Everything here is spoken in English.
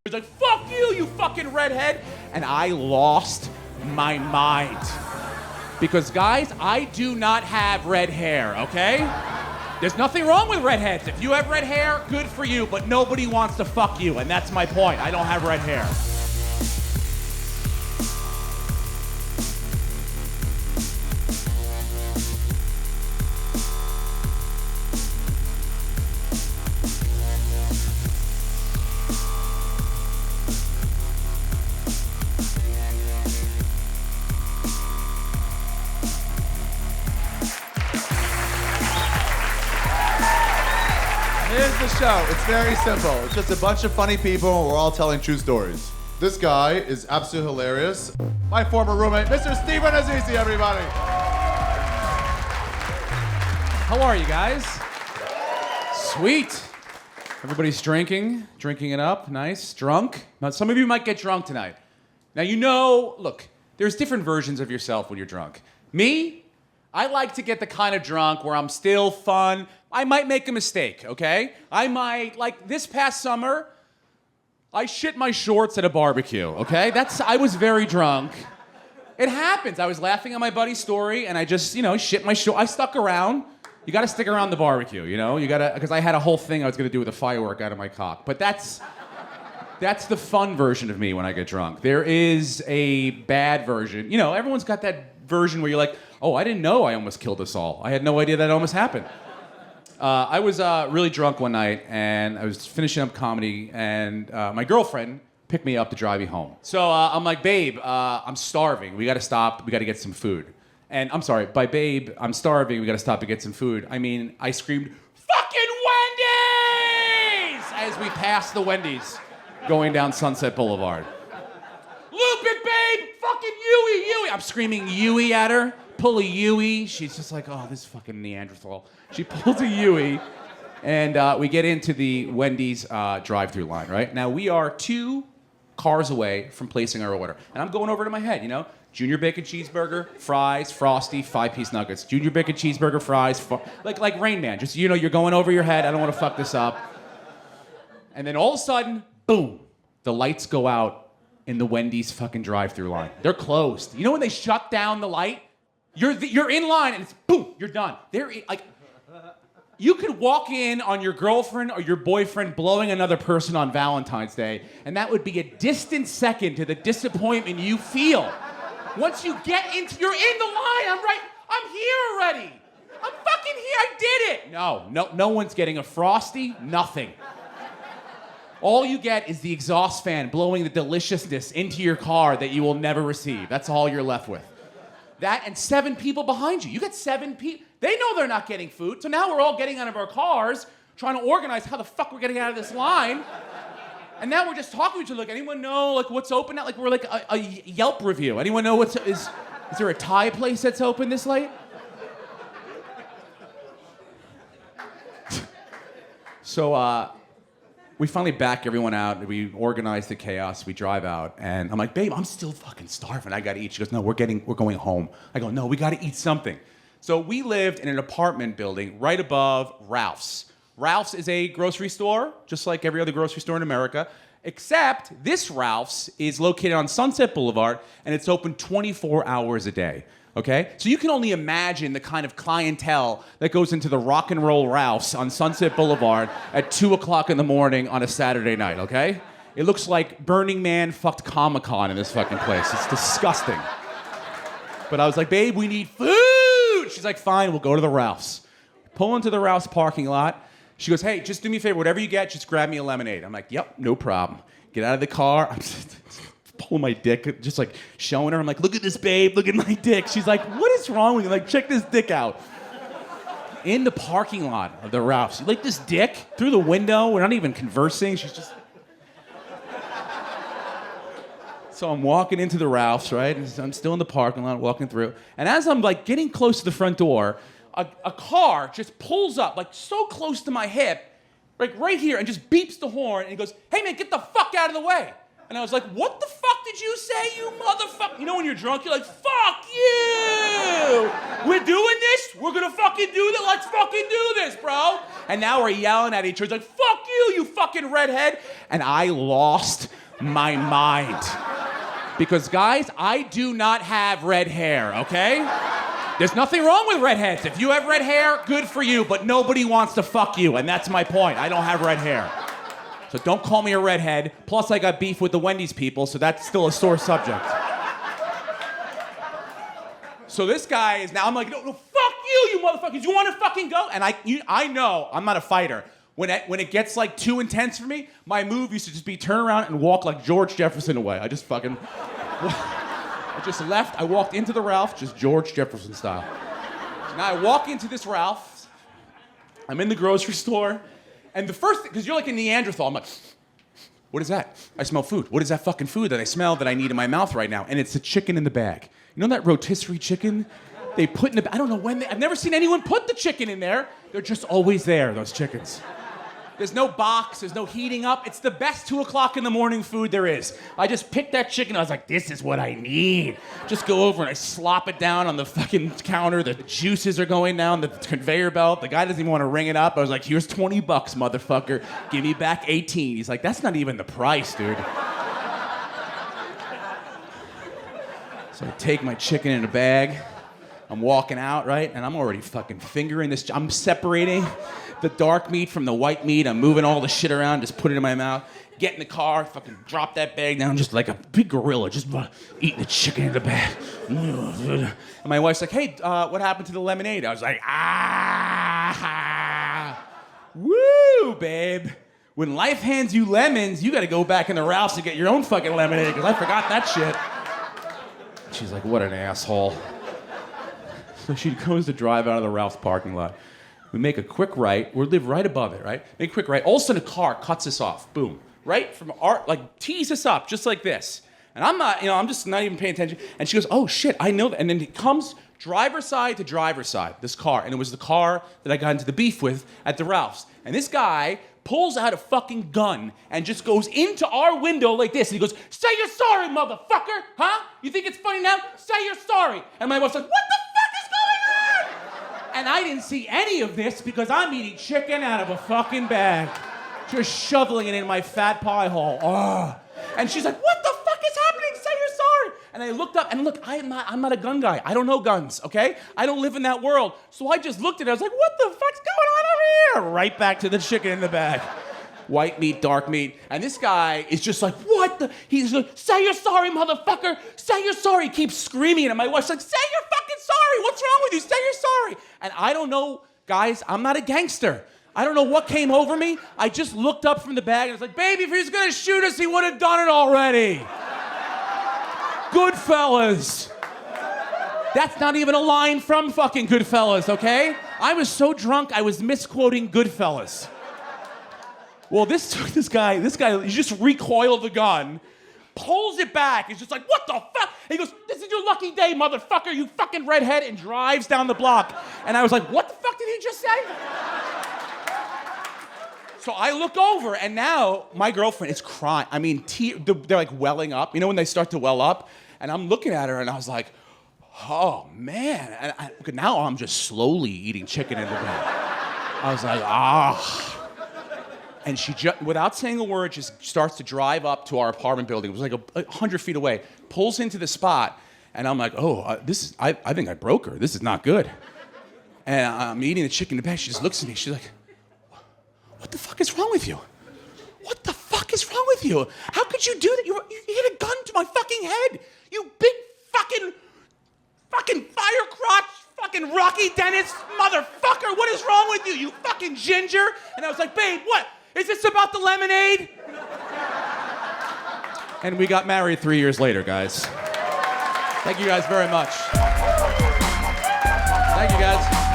He's like, fuck you, you fucking redhead. And I lost my mind. Because guys, I do not have red hair, okay? There's nothing wrong with redheads. If you have red hair, good for you, but nobody wants to fuck you, and that's my point. I don't have red hair. Here's the show. It's very simple. It's just a bunch of funny people and we're all telling true stories. This guy is absolutely hilarious. My former roommate, Mr. Steve Rannazzisi, everybody. How are you guys? Sweet. Everybody's drinking it up, nice, drunk. Now, some of you might get drunk tonight. Now, you know, look, there's different versions of yourself when you're drunk. Me, I like to get the kind of drunk where I'm still fun. I might make a mistake, okay? I might, like this past summer, I shit my shorts at a barbecue, okay? I was very drunk. It happens. I was laughing at my buddy's story and I just, shit my shorts. I stuck around. You gotta stick around the barbecue, because I had a whole thing I was gonna do with a firework out of my cock. But that's the fun version of me when I get drunk. There is a bad version. Everyone's got that version where you're like, oh, I didn't know I almost killed us all. I had no idea that almost happened. I was really drunk one night, and I was finishing up comedy, and my girlfriend picked me up to drive me home. So I'm like, babe, I'm starving. We gotta stop. We gotta get some food. And I'm sorry, by babe, I'm starving. We gotta stop to get some food. I mean, I screamed, fucking Wendy's! As we passed the Wendy's going down Sunset Boulevard. Loop it, babe! Fucking Yui! I'm screaming Yui at her. Pull a Yui. She's just like, oh, this fucking Neanderthal. She pulls a Yui, and we get into the Wendy's drive-thru line, right? Now, we are 2 cars away from placing our order. And I'm going over to my head, Junior bacon cheeseburger, fries, Frosty, 5-piece nuggets. Junior bacon cheeseburger, fries, like Rain Man. Just, you're going over your head. I don't want to fuck this up. And then all of a sudden, boom, the lights go out in the Wendy's fucking drive-thru line. They're closed. You know when they shut down the light? You're in line and it's boom, you're done. You could walk in on your girlfriend or your boyfriend blowing another person on Valentine's Day, and that would be a distant second to the disappointment you feel. Once you get you're in the line, I'm here already. I'm fucking here, I did it. No one's getting a Frosty, nothing. All you get is the exhaust fan blowing the deliciousness into your car that you will never receive. That's all you're left with. That and 7 people behind you. You got 7 people. They know they're not getting food, so now we're all getting out of our cars, trying to organize how the fuck we're getting out of this line. And now we're just talking to each other, like, anyone know, what's open now? Like, we're like a Yelp review. Anyone know is there a Thai place that's open this late? So, we finally back everyone out. We organize the chaos. We drive out, and I'm like, babe, I'm still fucking starving. I gotta eat. She goes, no, we're going home. I go, no, we gotta eat something. So we lived in an apartment building right above Ralph's. Ralph's is a grocery store, just like every other grocery store in America, except this Ralph's is located on Sunset Boulevard, and it's open 24 hours a day. Okay? So you can only imagine the kind of clientele that goes into the rock and roll Ralph's on Sunset Boulevard at 2 o'clock in the morning on a Saturday night, okay? It looks like Burning Man fucked Comic-Con in this fucking place. It's disgusting. But I was like, babe, we need food! She's like, fine, we'll go to the Ralph's. Pull into the Ralph's parking lot. She goes, hey, just do me a favor, whatever you get, just grab me a lemonade. I'm like, yep, no problem. Get out of the car. I'm just pulling my dick, just like showing her. I'm like, look at this, babe, look at my dick. She's like, what is wrong with you? Like, check this dick out. In the parking lot of the Ralph's. You like this dick? Through the window, we're not even conversing. She's just... So I'm walking into the Ralph's, right? I'm still in the parking lot, walking through. And as I'm like getting close to the front door, a car just pulls up, like so close to my hip, like right here, and just beeps the horn, and he goes, hey man, get the fuck out of the way. And I was like, what the fuck did you say, you motherfucker? You know when you're drunk, you're like, fuck you! We're doing this? We're gonna fucking do this? Let's fucking do this, bro! And now we're yelling at each other, like, fuck you, you fucking redhead! And I lost my mind. Because guys, I do not have red hair, okay? There's nothing wrong with redheads. If you have red hair, good for you, but nobody wants to fuck you, and that's my point. I don't have red hair. So don't call me a redhead. Plus, I got beef with the Wendy's people, so that's still a sore subject. So this guy is now, I'm like, no, fuck you motherfuckers. You want to fucking go? And I know I'm not a fighter. When it gets like too intense for me, my move used to just be turn around and walk like George Jefferson away. I just fucking... I just left, I walked into the Ralph, just George Jefferson style. So now I walk into this Ralph, I'm in the grocery store, and the first thing, because you're like a Neanderthal, I'm like, what is that? I smell food. What is that fucking food that I smell that I need in my mouth right now? And it's the chicken in the bag. You know that rotisserie chicken? They put in the, I don't know when, I've never seen anyone put the chicken in there. They're just always there, those chickens. There's no box, there's no heating up. It's the best 2 o'clock in the morning food there is. I just picked that chicken, I was like, this is what I need. Just go over and I slop it down on the fucking counter. The juices are going down the conveyor belt. The guy doesn't even want to ring it up. I was like, here's $20, motherfucker. Give me back 18. He's like, that's not even the price, dude. So I take my chicken in a bag. I'm walking out, right? And I'm already fucking fingering this. I'm separating the dark meat from the white meat. I'm moving all the shit around, just put it in my mouth. Get in the car, fucking drop that bag down, just like a big gorilla, just eating the chicken in the bag. And my wife's like, hey, what happened to the lemonade? I was like, woo, babe. When life hands you lemons, you gotta go back in the Ralph's and get your own fucking lemonade, because I forgot that shit. She's like, what an asshole. So she goes to drive out of the Ralph's parking lot. We make a quick right. We live right above it, right? Make a quick right. All of a sudden, a car cuts us off. Boom. Right from our, like, tees us up, just like this. And I'm not, I'm just not even paying attention. And she goes, oh, shit, I know that. And then it comes driver's side to driver's side, this car. And it was the car that I got into the beef with at the Ralph's. And this guy pulls out a fucking gun and just goes into our window like this. And he goes, say you're sorry, motherfucker. Huh? You think it's funny now? Say you're sorry. And my wife's like, what the fuck is going on? And I didn't see any of this because I'm eating chicken out of a fucking bag. Just shoveling it in my fat pie hole. Oh. And she's like, what the fuck is happening? Say you're sorry. And I looked up, and look, I'm not a gun guy. I don't know guns, okay? I don't live in that world. So I just looked at it. I was like, what the fuck's going on over here? Right back to the chicken in the bag. White meat, dark meat. And this guy is just like, what the? He's like, say you're sorry, motherfucker. Say you're sorry. He keeps screaming. And my wife's like, say you're fucking sorry. What's wrong with you? Say you're sorry. And I don't know, guys, I'm not a gangster. I don't know what came over me. I just looked up from the bag and I was like, baby, if he was gonna shoot us, he would have done it already. Goodfellas. That's not even a line from fucking Goodfellas, okay? I was so drunk, I was misquoting Goodfellas. Well, this guy, he just recoiled the gun, pulls it back, he's just like, what the fuck? And he goes, this is your lucky day, motherfucker, you fucking redhead, and drives down the block. And I was like, what the fuck did he just say? So I look over, and now my girlfriend is crying. I mean, they're like welling up. You know when they start to well up? And I'm looking at her, and I was like, oh, man. And now I'm just slowly eating chicken in the bag. I was like, ah. And she, without saying a word, just starts to drive up to our apartment building. It was like 100 feet away. Pulls into the spot, and I'm like, oh, I think I broke her. This is not good. And I'm eating the chicken in the bag. She just looks at me. She's like, what the fuck is wrong with you? What the fuck is wrong with you? How could you do that? You hit a gun to my fucking head. You big fucking fire crotch, fucking Rocky Dennis motherfucker. What is wrong with you? You fucking ginger. And I was like, babe, what? Is this about the lemonade? And we got married 3 years later, guys. Thank you guys very much. Thank you guys.